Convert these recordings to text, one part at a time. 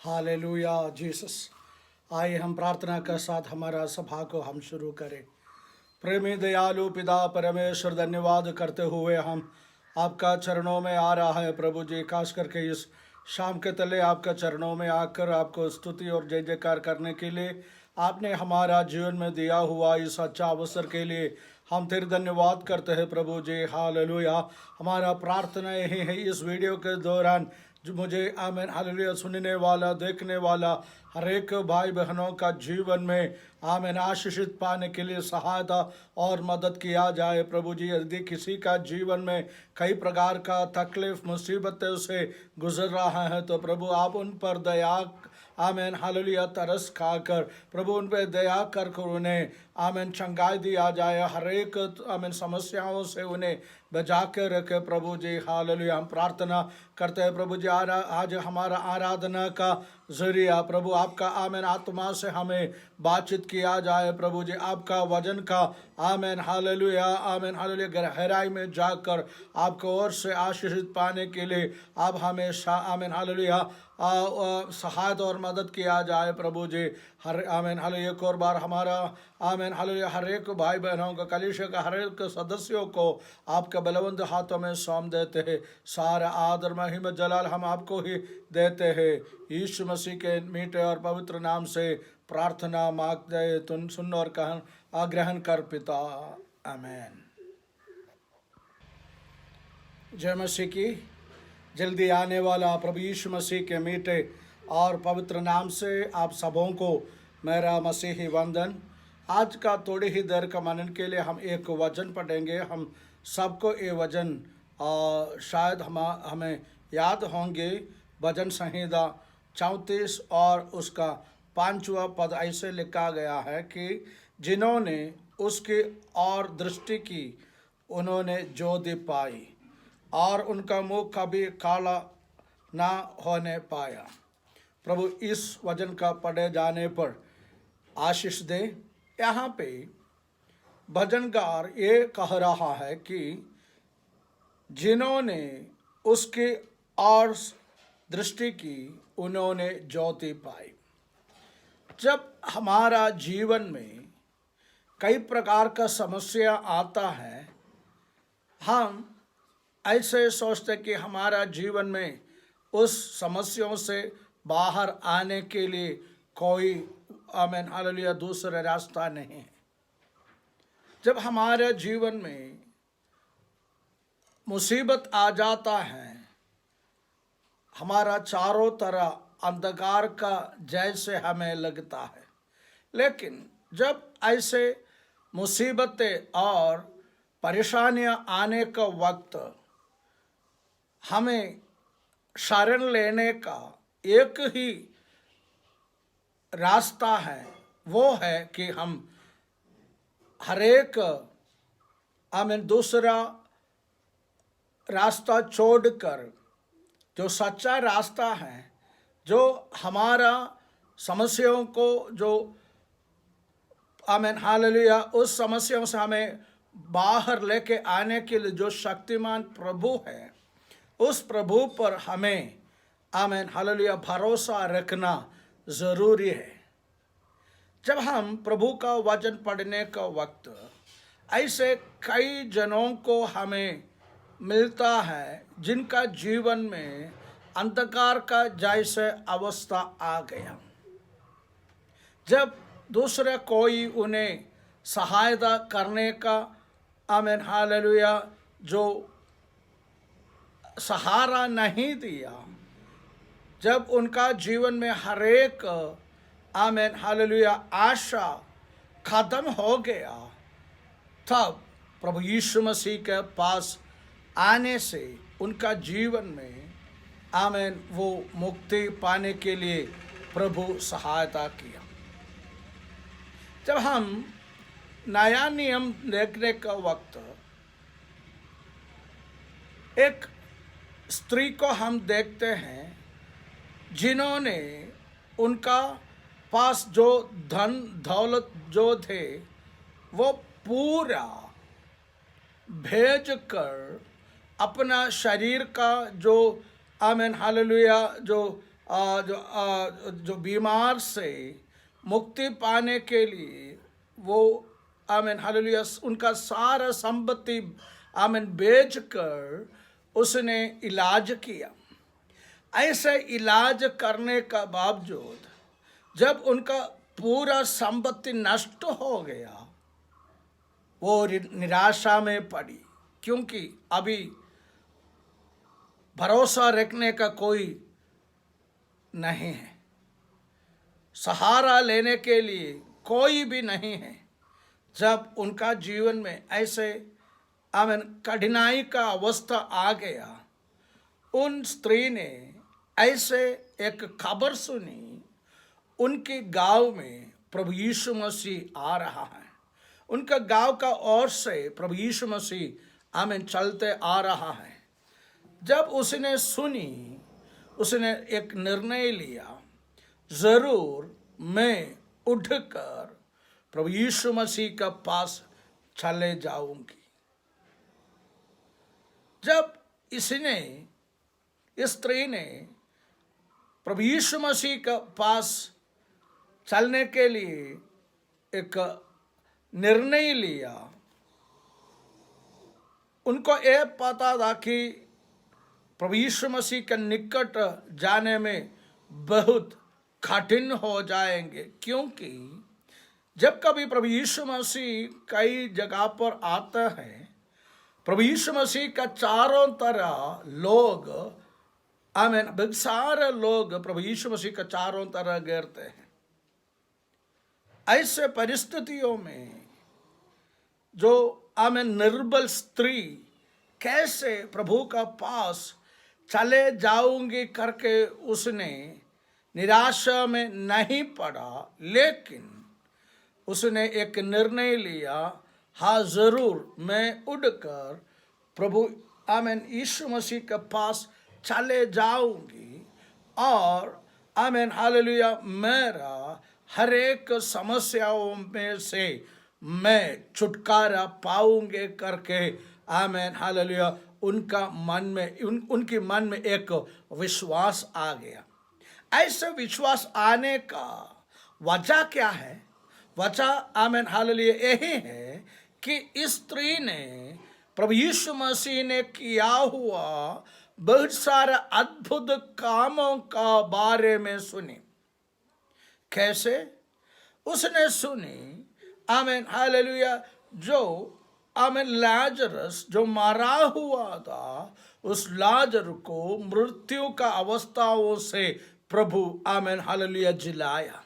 Hallelujah Jesus. आइए हम प्रार्थना के साथ हमारा सभा को हम शुरू करें। प्रेमी दयालु पिता परमेश्वर, धन्यवाद करते हुए हम आपका चरणों में आ रहा है प्रभु जी। खास करके इस शाम के तले आपका चरणों में आकर आपको स्तुति और जय जयकार करने के लिए आपने हमारा जीवन में दिया हुआ इस अच्छा अवसर के लिए हम तेरे धन्यवाद करते हैं प्रभु जी। हालेलुया। हमारा प्रार्थना यही है इस वीडियो के दौरान जो मुझे आमीन हालेलुया सुनने वाला देखने वाला हर एक भाई बहनों का जीवन में आमीन आशीषित पाने के लिए सहायता और मदद किया जाए प्रभु जी। यदि किसी का जीवन में कई प्रकार का तकलीफ मुसीबतों से गुजर रहा है तो प्रभु आप उन पर दया आमीन हालेलुया तरस खाकर प्रभु उन पर दया कर उन्हें आमीन चंगाई दिया जाए। हर एक आमीन समस्याओं से उन्हें बचा के रखे प्रभु जी। हालेलुया। हम प्रार्थना करते हैं प्रभु जी आज हमारा आराधना का जरिया प्रभु आपका आमीन आत्मा से हमें बातचीत किया जाए प्रभु जी। आपका वचन का आमीन हालेलुया गहराई में जाकर आपको ओर से आशीषित पाने के लिए आप हमेशा आमीन हालेलुया सहायता और मदद किया जाए प्रभु जी। हर आमीन हालेलुया एक और बार हमारा आमीन हालेलुया हर एक भाई बहनों का कलीसिया का हर एक सदस्यों को आपके बलवंत हाथों में सौंप देते हैं। सारा आदर महिमा जलाल हम आपको ही देते हैं। यीशु मसीह के मीठे और पवित्र नाम से प्रार्थना मांगते तुम सुन और ग्रहण कर पिता, आमीन। जय मसीह की। जल्दी आने वाला प्रभु यीशु मसीह के मीठे और पवित्र नाम से आप सबों को मेरा मसीही वंदन। आज का थोड़ी ही देर का मनन के लिए हम एक वचन पढ़ेंगे। हम सबको ये वचन शायद हमें याद होंगे। भजन संहिता 34 और उसका 5वां पद ऐसे लिखा गया है कि जिन्होंने उसकी ओर दृष्टि की उन्होंने ज्योति पाई और उनका मुख कभी काला ना होने पाया। प्रभु इस वचन का पढ़े जाने पर आशीष दे। यहाँ पे भजनकार ये कह रहा है कि जिन्होंने उसकी ओर दृष्टि की उन्होंने ज्योति पाई। जब हमारा जीवन में कई प्रकार का समस्या आता है हम ऐसे सोचते कि हमारा जीवन में उस समस्याओं से बाहर आने के लिए कोई आमीन हालेलुया दूसरा रास्ता नहीं है। जब हमारे जीवन में मुसीबत आ जाता है हमारा चारों तरफ अंधकार का जैसे हमें लगता है। लेकिन जब ऐसे मुसीबतें और परेशानियां आने का वक्त हमें शरण लेने का एक ही रास्ता है, वो है कि हम हर एक आमीन दूसरा रास्ता छोड़कर जो सच्चा रास्ता है, जो हमारा समस्याओं को जो आमीन हालेलुया उस समस्याओं से हमें बाहर लेके आने के लिए जो शक्तिमान प्रभु है, उस प्रभु पर हमें आमीन हालेलुया भरोसा रखना ज़रूरी है। जब हम प्रभु का वचन पढ़ने का वक्त ऐसे कई जनों को हमें मिलता है जिनका जीवन में अंधकार का जैसे अवस्था आ गया। जब दूसरे कोई उन्हें सहायता करने का आमीन हालेलुया जो सहारा नहीं दिया, जब उनका जीवन में हर एक आमीन हालेलुया आशा खत्म हो गया, तब प्रभु यीशु मसीह के पास आने से उनका जीवन में आमीन वो मुक्ति पाने के लिए प्रभु सहायता किया। जब हम नया नियम देखने का वक्त एक स्त्री को हम देखते हैं जिन्होंने उनका पास जो धन दौलत जो थे वो पूरा भेज कर अपना शरीर का जो आमीन हालेलुया जो जो बीमार से मुक्ति पाने के लिए वो आमीन हालेलुया उनका सारा संपत्ति आमीन बेचकर उसने इलाज किया। ऐसे इलाज करने का बावजूद जब उनका पूरा संपत्ति नष्ट हो गया, वो निराशा में पड़ी, क्योंकि अभी भरोसा रखने का कोई नहीं है, सहारा लेने के लिए कोई भी नहीं है। जब उनका जीवन में ऐसे आमीन कठिनाई का अवस्था आ गया, उन स्त्री ने ऐसे एक खबर सुनी, उनके गांव में प्रभु यीशु मसीह आ रहा है। उनका गांव का ओर से प्रभु यीशु मसीह आमीन चलते आ रहा है। जब उसने सुनी, उसने एक निर्णय लिया, जरूर मैं उठकर प्रभु यीशु मसीह के पास चले जाऊंगी। जब इस स्त्री ने प्रभु यीशु मसीह के पास चलने के लिए एक निर्णय लिया, उनको यह पता था कि प्रभु यीशु मसीह के निकट जाने में बहुत कठिन हो जाएंगे, क्योंकि जब कभी प्रभु यीशु मसीह कई जगह पर आता है, प्रभु यीशु मसीह का चारों तरह लोग आमीन बहुत सारे लोग प्रभु यीशु मसीह का चारों तरह घेरते हैं। ऐसे परिस्थितियों में जो आमीन निर्बल स्त्री कैसे प्रभु का पास चले जाऊंगी करके उसने निराशा में नहीं पड़ा, लेकिन उसने एक निर्णय लिया, हाँ जरूर मैं उड़कर प्रभु आमीन यीशु मसीह के पास चले जाऊंगी और आमीन हालेलुया मेरा हर एक समस्याओं में से मैं छुटकारा पाऊंगे करके आमीन हालेलुया उनका मन में उनके मन में एक विश्वास आ गया। ऐसे विश्वास आने का वजह क्या है? वजह आमीन हालेलुया यही है कि इस स्त्री ने प्रभु यीशु मसीह ने किया हुआ बहुत सारे अद्भुत कामों का बारे में सुनी। कैसे? उसने सुनी आमीन हालेलुया जो आमीन लाजरस जो मारा हुआ था, उस लाजर को मृत्यु का अवस्थाओं से प्रभु आमीन हालेलुया जिलाया।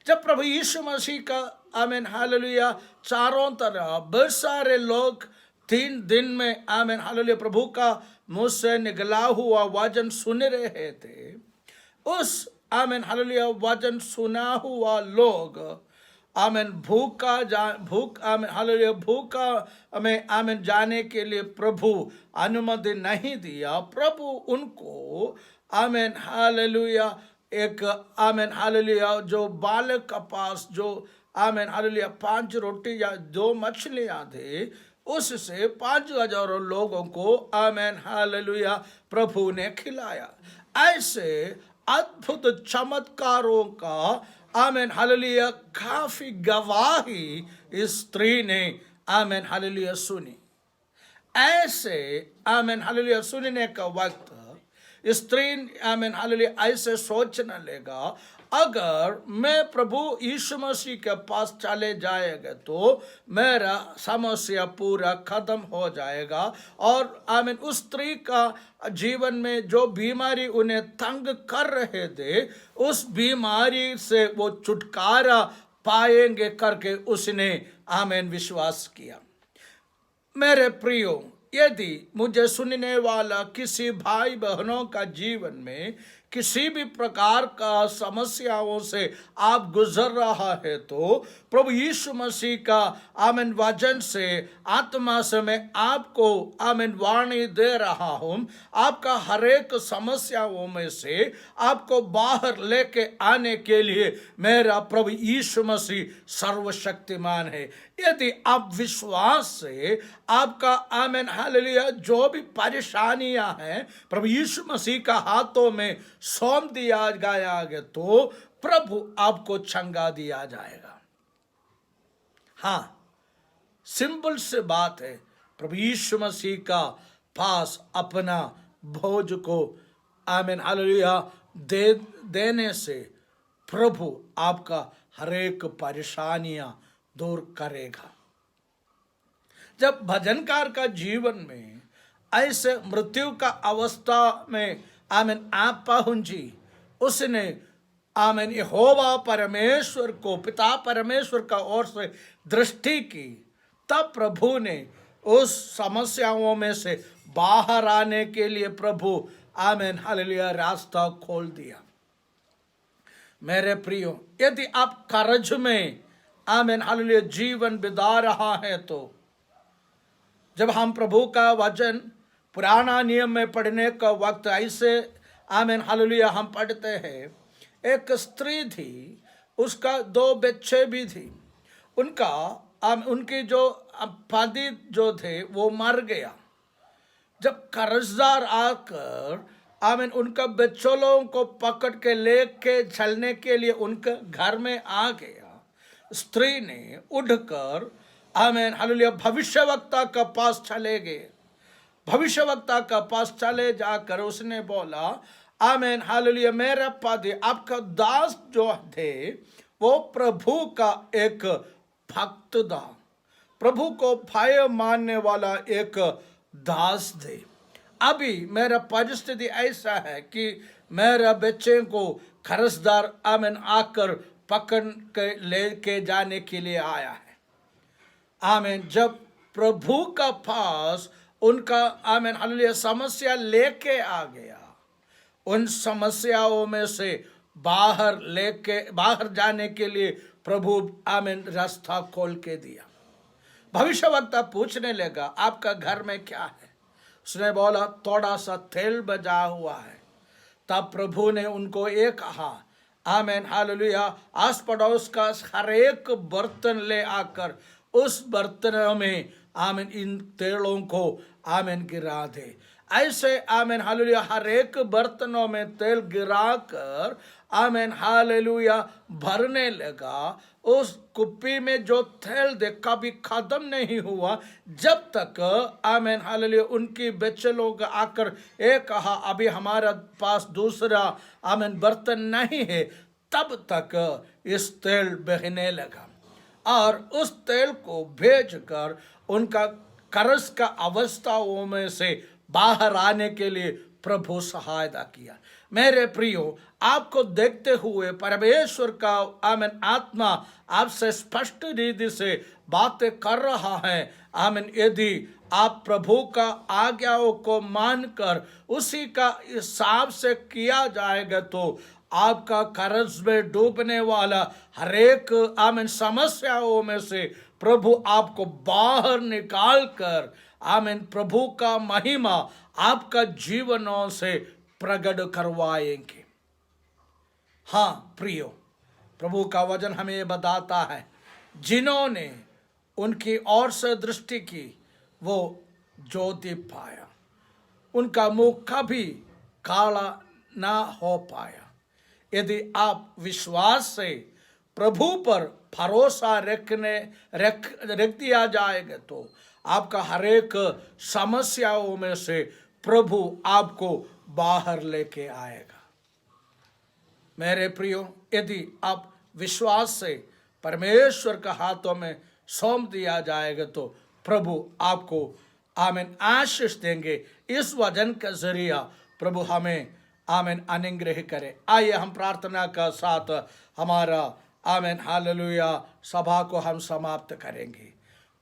जब प्रभु यीशु मसीह का आमीन हालेलुया चारों तरफ बहुत सारे लोग 3 दिन में आमीन हालेलुया प्रभु का मुंह से निकला हुआ वचन सुन रहे थे, उस आमीन हालेलुया वचन सुना हुआ लोग आमीन भूख आमीन हालेलुया भूखा में आमीन जाने के लिए प्रभु अनुमति नहीं दिया। प्रभु उनको आमीन हालेलुया एक आमीन हालेलुया जो बालक का पास जो आमीन हालेलुया 5 रोटी या 2 मछलियां थे, उससे 5,000 लोगों को आमीन हालेलुया प्रभु ने खिलाया। ऐसे अद्भुत चमत्कारों का आमीन हालेलुया काफी गवाही इस स्त्री ने आमीन हालेलुया सुनी। ऐसे आमीन हालेलुया सुनने का वक्त स्त्री आमीन हालेलुया ऐसे सोचने लगा, अगर मैं प्रभु यीशु मसीह के पास चले जाएगा तो मेरा समस्या पूरा खत्म हो जाएगा। और आमीन उस स्त्री का जीवन में जो बीमारी उन्हें तंग कर रहे थे, उस बीमारी से वो छुटकारा पाएंगे करके उसने आमीन विश्वास किया। मेरे प्रियो, यदि मुझे सुनने वाला किसी भाई बहनों का जीवन में किसी भी प्रकार का समस्याओं से आप गुजर रहा है, तो प्रभु यीशु मसीह का आमीन वचन से आत्मा से मैं आपको आमीन वाणी दे रहा हूँ। आपका हर एक समस्याओं में से आपको बाहर लेके आने के लिए मेरा प्रभु यीशु मसीह सर्वशक्तिमान है। यदि आप विश्वास से आपका आमीन हालेलुया, जो भी परेशानियां हैं प्रभु यीशु मसीह का हाथों में सौंप दिया गया तो प्रभु आपको चंगा दिया जाएगा। हाँ, सिंपल से बात है, प्रभु यीशु मसीह का पास अपना भोज को आमीन हालेलुया देने से प्रभु आपका हर एक परेशानियां दूर करेगा। जब भजनकार का जीवन में ऐसे मृत्यु का अवस्था में आमीन आप पहुंची, उसने आमीन यहोवा परमेश्वर को, पिता परमेश्वर का ओर से दृष्टि की, तब प्रभु ने उस समस्याओं में से बाहर आने के लिए प्रभु आमीन हालेलुया रास्ता खोल दिया। मेरे प्रियो, यदि आप कर्ज में आमीन हालेलुया जीवन बिता रहा है तो जब हम प्रभु का वचन पुराना नियम में पढ़ने का वक्त ऐसे आमीन हालेलुया हम पढ़ते हैं, एक स्त्री थी, उसका 2 बच्चे भी थी, उनकी जो पति जो थे वो मर गया। जब कर्जदार आकर आमीन उनका बच्चों को पकड़ के लेके चलने के लिए उनके घर में आ गया, स्त्री ने उठकर आमीन हालेलुया भविष्यवक्ता का पास चले गए। भविष्यवक्ता का पास चले जाकर उसने बोला, आमीन हालेलुया मेरा पति आपका दास जो थे वो प्रभु का एक भक्त था, प्रभु को भय मानने वाला एक दास थे। अभी मेरा परिस्थिति ऐसा है कि मेरा बच्चे को कर्जदार आमीन आकर पकड़ के लेके जाने के लिए आया है। आमीन जब प्रभु का पास उनका आमीन हालेलुया समस्या लेके आ गया, उन समस्याओं में से बाहर जाने के लिए प्रभु आमीन रास्ता खोल के दिया। भविष्यवक्ता पूछने लगा, आपका घर में क्या है? उसने बोला, थोड़ा सा तेल बचा हुआ है। तब प्रभु ने उनको ये कहा, आमीन हालेलुया आस पड़ोस का हर एक बर्तन ले आकर उस बर्तनों में आमीन इन तेलों को आमीन गिरा दे। ऐसे आमीन हालेलुया हर एक बर्तनों में तेल गिरा कर आमीन हालेलुया भरने लगा। उस कुप्पी में जो तेल दे कभी खत्म नहीं हुआ, जब तक आमीन हालेलुया उनकी बच्चे लोग आकर एक कहा, अभी हमारा पास दूसरा आमीन बर्तन नहीं है, तब तक इस तेल बहने लगा और उस तेल को भेजकर उनका कर्ज का अवस्थाओं में से बाहर आने के लिए प्रभु सहायता किया। मेरे प्रियो, आपको देखते हुए परमेश्वर का आमीन आत्मा आपसे स्पष्ट रीति से बातें कर रहा है। आमीन यदि आप प्रभु का आज्ञाओं को मानकर उसी का हिसाब से किया जाएगा तो आपका कर्ज में डूबने वाला हर एक आमीन समस्याओं में से प्रभु आपको बाहर निकाल कर आमीन प्रभु का महिमा आपका जीवनों से प्रकट करवाएंगे। हाँ प्रियो, प्रभु का वचन हमें ये बताता है, जिन्होंने उनकी ओर से दृष्टि की वो ज्योति पाया, उनका मुख कभी काला ना हो पाया। यदि आप विश्वास से प्रभु पर भरोसा रख दिया जाएगा तो आपका हर एक समस्याओं में से प्रभु आपको बाहर लेके आएगा। मेरे प्रियो, यदि आप विश्वास से परमेश्वर के हाथों में सौंप दिया जाएगा तो प्रभु आपको आमीन आशीष देंगे। इस वचन का जरिया प्रभु हमें आमीन अनुग्रह करे। आइए हम प्रार्थना का साथ हमारा आमीन हालेलुया सभा को हम समाप्त करेंगे।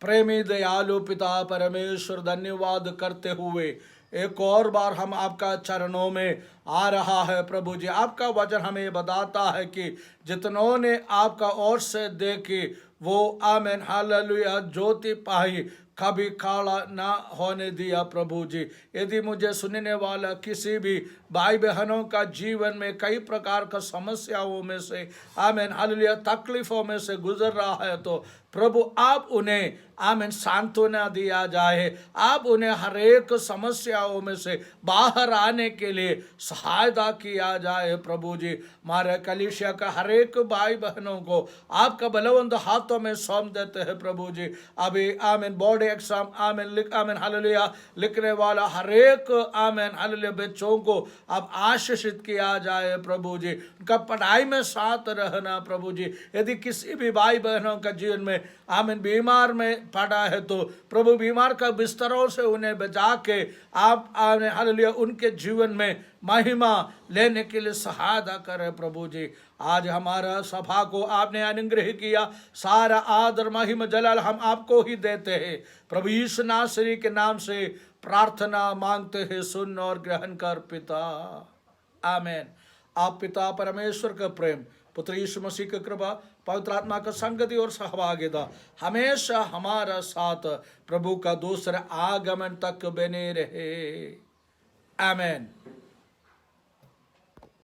प्रेमी दयालु पिता परमेश्वर, धन्यवाद करते हुए एक और बार हम आपका चरणों में आ रहा है। प्रभु जी, आपका वचन हमें बताता है कि जितनों ने आपका ओर से देखी वो आमीन हालेलुया ज्योति पाई। कभी काला ना होने दिया प्रभु जी। यदि मुझे सुनने वाला किसी भी भाई बहनों का जीवन में कई प्रकार का समस्याओं में से आमीन हालेलुया तकलीफों में से गुजर रहा है तो प्रभु आप उन्हें आमीन सांत्वना दिया जाए, आप उन्हें हर एक समस्याओं में से बाहर आने के लिए सहायता किया जाए प्रभु जी। हमारे कलीसिया का हर एक भाई बहनों को आपका बलवंत हाथों में सौंप देते हैं प्रभु जी। अभी आमीन बोर्ड एग्जाम आमीन हालेलुया लिखने वाला हर एक आमीन हालेलुया बच्चों को आप आशीषित किया जाए प्रभु जी, उनका पढ़ाई में साथ रहना प्रभु जी। यदि किसी भी भाई बहनों का जीवन में आमीन बीमार में पड़ा है तो प्रभु बीमार का बिस्तरों से उन्हें बचा के आप आमीन हालेलुया उनके जीवन में महिमा लेने के लिए सहायता करें प्रभु जी। आज हमारा सभा को आपने अनुग्रह किया, सारा आदर महिमा जलाल हम आपको ही देते हैं प्रभु यीशु नासरी के नाम से प्रार्थना मांगते हैं, सुन और ग्रहण कर पिता, आमीन। आप पिता परमेश्वर का प्रेम, पुत्र यीशु मसीह की कृपा, पवित्र आत्मा का संगति और सहभागिता हमेशा हमारा साथ प्रभु का दूसरे आगमन तक बने रहे, आमीन।